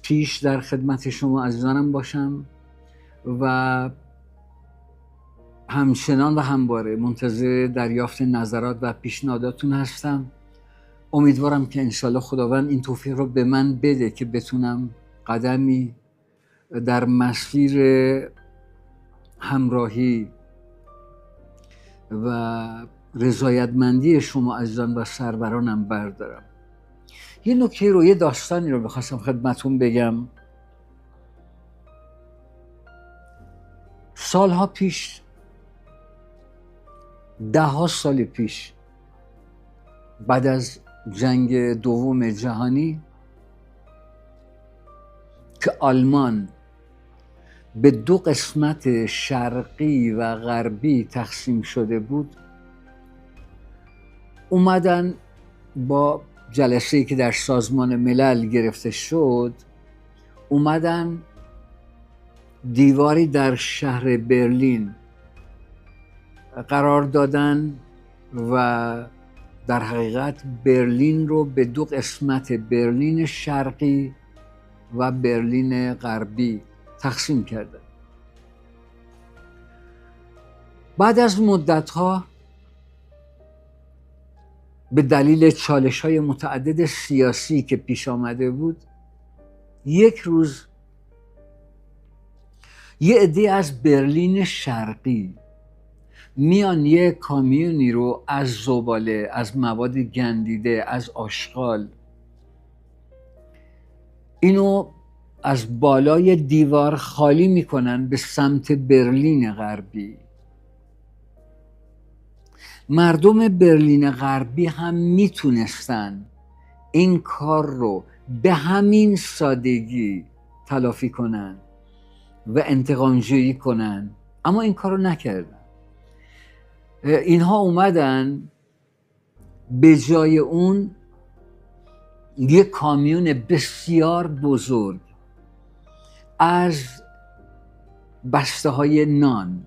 پیش در خدمت شما عزیزانم باشم و همچنان و همواره منتظر دریافت نظرات و پیشنهاداتون هستم. امیدوارم که انشالله خداوند این توفیق رو به من بده که بتونم قدمی در مسیر همراهی و رضایتمندی شما عزیزان و سرورانم بردارم. یه نکته رو، یه داستانی رو بخواستم خدمتون بگم. سالها پیش، 10 سال پیش، بعد از جنگ دوم جهانی که آلمان به 2 قسمت شرقی و غربی تقسیم شده بود، اومدن با جلسه‌ای که در سازمان ملل گرفته شد، اومدن دیواری در شهر برلین قرار دادن و در حقیقت برلین رو به 2 قسمت، برلین شرقی و برلین غربی تقسیم کردن. بعد از مدت‌ها به دلیل چالش‌های متعدد سیاسی که پیش آمده بود، یک روز یه عده از برلین شرقی میان یه کامیونی رو از زباله، از مواد گندیده، از آشغال، اینو از بالای دیوار خالی میکنن به سمت برلین غربی. مردم برلین غربی هم میتونستن این کار رو به همین سادگی تلافی کنن و انتقام‌جویی کنن، اما این کار رو نکردن. اینها اومدن به جای اون یک کامیون بسیار بزرگ از بسته های نان